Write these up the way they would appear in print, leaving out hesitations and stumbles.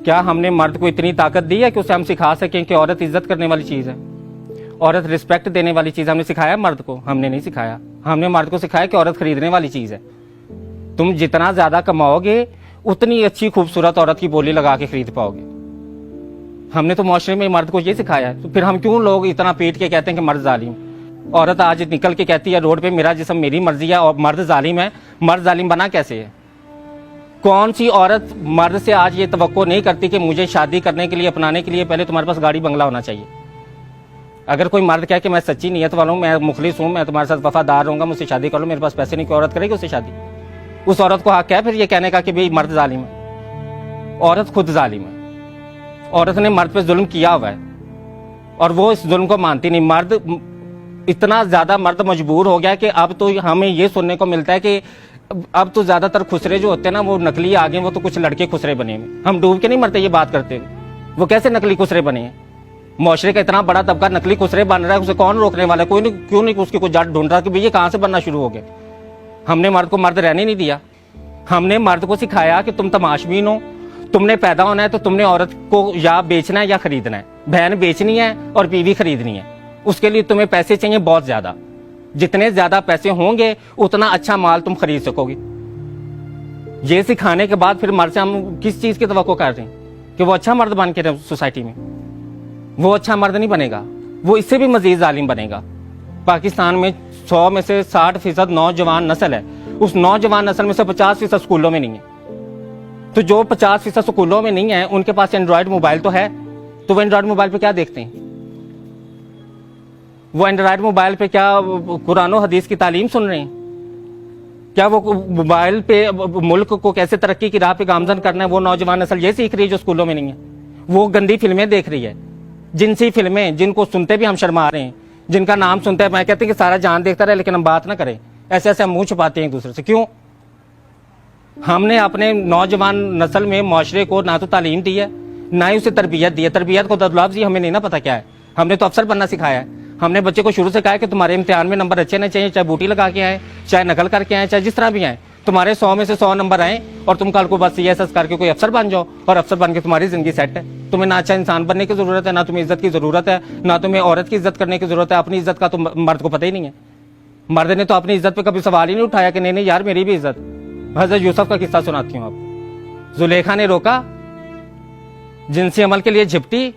क्या हमने मर्द को इतनी ताकत दी है कि उसे हम सिखा सकें कि औरत इज्जत करने वाली चीज है, औरत रिस्पेक्ट देने वाली चीज? हमने सिखाया मर्द को? हमने नहीं सिखाया। हमने मर्द को सिखाया कि औरत खरीदने वाली चीज है। तुम जितना ज्यादा कमाओगे उतनी अच्छी खूबसूरत औरत की बोली लगा के खरीद पाओगे। हमने तो मुआशरे में मर्द को ये सिखाया है। तो फिर हम क्यों लोग इतना पीट के कहते हैं कि मर्द जालिम? औरत आज निकल के कहती है रोड पे मेरा जिस्म मेरी मर्जी है और मर्द जालिम है। मर्द जालिम बना कैसे है? कौन सी औरत मर्द से आज ये तवक्को नहीं करती कि मुझे शादी करने के लिए, अपनाने के लिए पहले तुम्हारे पास गाड़ी बंगला होना चाहिए? अगर कोई मर्द कहे कि मैं सच्ची नीयत वाला हूं, मैं मुखलिस हूं, मैं तुम्हारे साथ वफादार रहूंगा, मुझसे शादी कर लो, मेरे पास पैसे नहीं, कोई औरत करेगी उससे शादी? उस औरत को हक है फिर ये कहने का कि भाई मर्द जालिम है? औरत खुद जालिम है। औरत ने मर्द पे जुल्म किया हुआ है और वो इस जुल्म को मानती नहीं। मर्द इतना ज्यादा मर्द मजबूर हो गया कि अब तो हमें ये सुनने को मिलता है कि अब तो ज्यादातर खुसरे जो होते हैं ना वो नकली आ गए, वो तो कुछ लड़के खुसरे बने हैं। हम डूब के नहीं मरते ये बात करते हुए, वो कैसे नकली खुसरे बने हैं? मुआशरे का इतना बड़ा तबका नकली खुसरे बन रहा है, उसे कौन रोकने वाला है? कोई नहीं, क्यों नहीं उसकी कोई जड़ ढूंढ रहा कि भाई ये कहां से बनना शुरू हो गए? हमने मर्द को मर्द रहने नहीं दिया। हमने मर्द को सिखाया कि तुम तमाशबीन हो, तुमने पैदा होना है तो तुमने औरत को या बेचना है या खरीदना है। बहन बेचनी है और बीवी खरीदनी है। उसके लिए तुम्हें पैसे चाहिए बहुत ज्यादा। जितने ज्यादा पैसे होंगे उतना अच्छा माल तुम खरीद सकोगे। ये सिखाने के बाद फिर मर्द से हम किस चीज की तवक्को कर रहे हैं कि वो अच्छा मर्द बन के रहे सोसाइटी में? वो अच्छा मर्द नहीं बनेगा, वो इससे भी मजीद जालिम बनेगा। पाकिस्तान में 100 में से 60% नौजवान नस्ल है। उस नौजवान नस्ल में से 50% स्कूलों में नहीं है। तो जो 50% स्कूलों में नहीं है उनके पास एंड्रॉयड मोबाइल तो है, तो वो एंड्रॉयड मोबाइल पे क्या देखते हैं? वो एंड्रॉयड मोबाइल पे क्या कुरान और हदीस की तालीम सुन रहे हैं? क्या वो मोबाइल पे मुल्क को कैसे तरक्की की राह पे गामजन करना है वो नौजवान नस्ल ये सीख रही है जो स्कूलों में नहीं है? वो गंदी फिल्में देख रही है, जिनसी फिल्में, जिनको सुनते भी हम शर्मा रहे हैं, जिनका नाम सुनते हैं मैं कहते हैं कि सारा जान देखता रहे लेकिन हम बात ना करें। ऐसे ऐसे हम मुंह छुपाते हैं एक दूसरे से। क्यों? हमने अपने नौजवान नस्ल में मुआशरे को ना तो तालीम दी है ना ही उसे तरबियत दी है। तरबियत को ददलाफ जी हमें नहीं ना पता क्या है। हमने तो अफसर बनना सिखाया है। हमने बच्चे को शुरू से कहा है कि तुम्हारे इम्तिहान में नंबर अच्छे नहीं चाहिए, चाहे बूटी लगा के आए, चाहे नकल करके आए, चाहे जिस तरह भी आए, तुम्हारे 100 में से 100 नंबर आए और तुम कल को बस CSS करके कोई अफसर बन जाओ और अफसर बन के तुम्हारी जिंदगी सेट है। तुम्हें ना अच्छा इंसान बनने की जरूरत है, ना तुम्हें इज्जत की जरूरत है, ना तुम्हें औरत की इज्जत करने की जरूरत है। अपनी इज्जत का तो मर्द को पता ही नहीं है। मर्द ने तो अपनी इज्जत पे कभी सवाल ही नहीं उठाया कि नहीं नहीं यार मेरी भी इज्जत। हजरत यूसुफ का किस्सा सुनाती हूँ आप। जुलेखा ने रोका, जिनसी अमल के लिए झिपटी।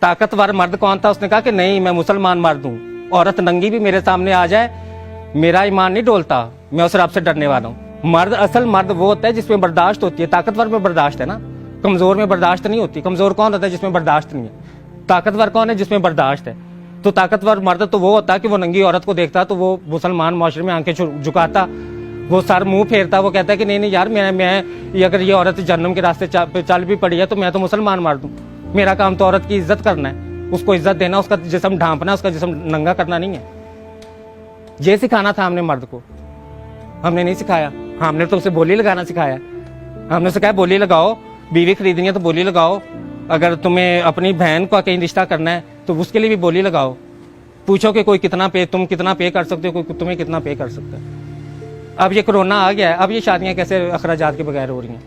ताकतवर मर्द कौन था? उसने कहा कि नहीं मैं मुसलमान मर्द हूं, औरत नंगी भी मेरे सामने आ जाए मेरा ईमान नहीं डोलता, मैं उस रब से डरने वाला हूं। मर्द, असल मर्द वो होता है जिसमें बर्दाश्त होती है। ताकतवर में बर्दाश्त है ना, कमजोर में बर्दाश्त नहीं होती। कमजोर कौन होता है? जिसमें बर्दाश्त नहीं है। ताकतवर कौन है? जिसमें बर्दाश्त है। तो ताकतवर मर्द तो वो होता है कि वो नंगी औरत को देखता तो वो मुसलमान मुआशरे में आंखें झुकाता, वो सर मुंह फेरता, वो कहता है कि नहीं नहीं यार मैं अगर ये औरत जन्नम के रास्ते चल भी पड़ी है तो मैं तो मुसलमान मर्द हूं। मेरा काम तो औरत की इज्जत करना है, उसको इज्जत देना, उसका जिस्म ढांपना, उसका जिस्म नंगा करना नहीं है। ये सिखाना था हमने मर्द को। हमने नहीं सिखाया। हमने तो उसे बोली लगाना सिखाया। हमने सिखाया बोली लगाओ, बीवी खरीदनी है तो बोली लगाओ, अगर तुम्हें अपनी बहन का कहीं रिश्ता करना है तो उसके लिए भी बोली लगाओ। पूछो कि कोई कितना पे, तुम कितना पे कर सकते हो, कोई तुम्हें कितना पे कर सकता है। अब ये कोरोना आ गया है, अब ये शादियां कैसे अखराजात के बगैर हो रही हैं?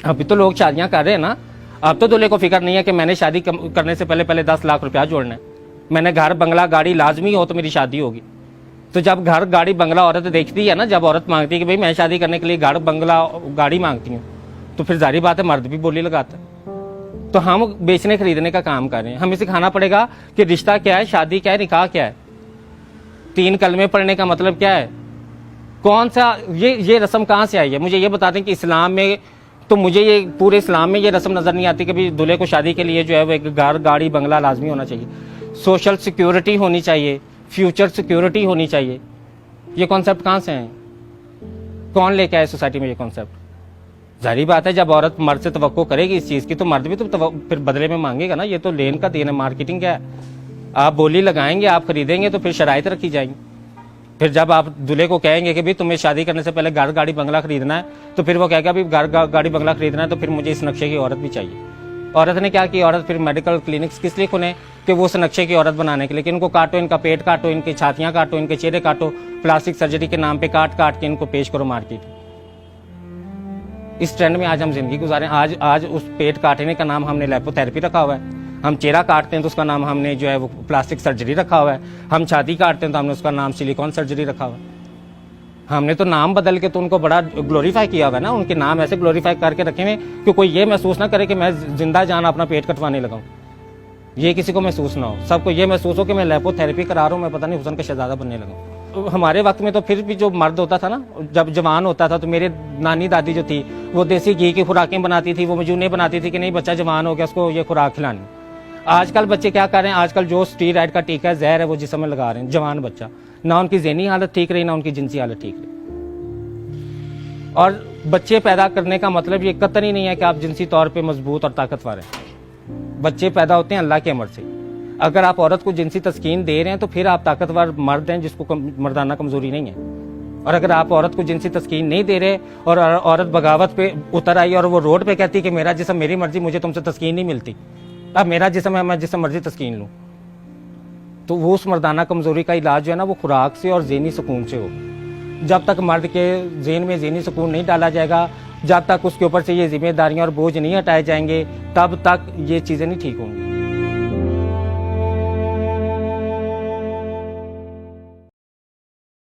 अभी तो लोग शादियां कर रहे हैं ना। अब तो दूल्हे को फिक्र नहीं है कि मैंने शादी करने से पहले 10 लाख रुपया जोड़ना है, मैंने घर बंगला गाड़ी लाजमी हो तो मेरी शादी होगी। तो जब घर गाड़ी बंगला औरत देखती है ना, जब औरत मांगती है कि भाई मैं शादी करने के लिए घर बंगला गाड़ी मांगती हूँ, तो फिर जारी बात है मर्द भी बोली लगाता है। तो हम बेचने खरीदने का काम कर रहे हैं। हमें सिखाना पड़ेगा कि रिश्ता क्या है, शादी क्या है, निकाह क्या है, 3 कलमे पढ़ने का मतलब क्या है, कौन सा ये रस्म कहाँ से आई है? मुझे ये बता दें कि इस्लाम में, तो मुझे ये पूरे इस्लाम में ये रस्म नजर नहीं आती कि भाई दूल्हे को शादी के लिए जो है वो एक घर गाड़ी बंगला लाजमी होना चाहिए, सोशल सिक्योरिटी होनी चाहिए, फ्यूचर सिक्योरिटी होनी चाहिए। ये कॉन्सेप्ट कहाँ से है? कौन लेके आए सोसाइटी में ये कॉन्सेप्ट? जाहिर बात है जब औरत मर्द से तवक्को करेगी इस चीज की तो मर्द भी तो फिर बदले में मांगेगा ना। ये तो लेन का देन है, मार्केटिंग क्या है? आप बोली लगाएंगे, आप खरीदेंगे तो फिर शराइत रखी जाएंगी। फिर जब आप दूल्हे को कहेंगे कि भाई तुम्हें शादी करने से पहले घर गाड़ी बंगला खरीदना है, तो फिर वो कहेगा भाई घर गाड़ी बंगला खरीदना है तो फिर मुझे इस नक्शे की औरत भी चाहिए। औरत ने क्या की? औरत फिर मेडिकल क्लिनिक्स किस लिए खुले? कि वो उस नक्शे की औरत बनाने के लिए, कि इनको काटो, इनका पेट काटो, इनकी छातियां काटो, इनके चेहरे काटो, प्लास्टिक सर्जरी के नाम पे काट काट के इनको पेश करो मार्केट। इस ट्रेंड में आज हम जिंदगी गुजारें। आज आज उस पेट काटने का नाम हमने लेपोथेरेपी रखा हुआ है। हम चेहरा काटते हैं तो उसका नाम हमने जो है वो प्लास्टिक सर्जरी रखा हुआ है। हम छाती काटते हैं तो हमने उसका नाम सिलिकॉन सर्जरी रखा हुआ है। हमने तो नाम बदल के तो उनको बड़ा ग्लोरीफाई किया हुआ है ना, उनके नाम ऐसे ग्लोरीफाई करके रखे हुए कि कोई ये महसूस ना करे कि मैं जिंदा जान अपना पेट कटवाने लगा हूँ। ये किसी को महसूस ना हो, सबको ये महसूस हो कि मैं लेपोथेरेपी करा रहा हूँ, मैं पता नहीं हुसन का शहजादा बनने लगा हूँ। हमारे वक्त में तो फिर भी जो मर्द होता था ना, जब जवान होता था तो मेरे नानी दादी जो थी वो देसी घी की खुराकें बनाती थी, वो मजूने बनाती थी कि नहीं बच्चा जवान हो गया उसको ये खुराक खिलानी। आजकल बच्चे क्या कर रहे हैं, आजकल जो स्टीरॉयड का टीका है, जहर है, वो जिस्म में लगा रहे हैं जवान बच्चा। ना उनकी ज़हनी हालत ठीक रही, ना उनकी जिनसी हालत ठीक रही। और बच्चे पैदा करने का मतलब ये कतई नहीं है कि आप जिनसी तौर पे मजबूत और ताकतवर हैं। बच्चे पैदा होते हैं अल्लाह के अमर से। अगर आप औरत को जिनसी तस्कीन दे रहे हैं तो फिर आप ताकतवर मर्द हैं जिसको मर्दाना कमजोरी नहीं है। और अगर आप औरत को जिनसी तस्कीन नहीं दे रहे और औरत बगावत पे उतर आई और वो रोड पे कहती कि मेरा जिस्म मेरी मर्जी, मुझे तुमसे तस्कीन नहीं मिलती, अब मेरा जिस्म है, मैं जिसम मर्जी तस्कीन लूँ, तो वो उस मर्दाना कमजोरी का इलाज जो है ना वो खुराक से और ज़हनी सुकून से हो। जब तक मर्द के ज़हन में ज़हनी सुकून नहीं डाला जाएगा, जब तक उसके ऊपर से ये जिम्मेदारियां और बोझ नहीं हटाए जाएंगे, तब तक ये चीज़ें नहीं ठीक होंगी।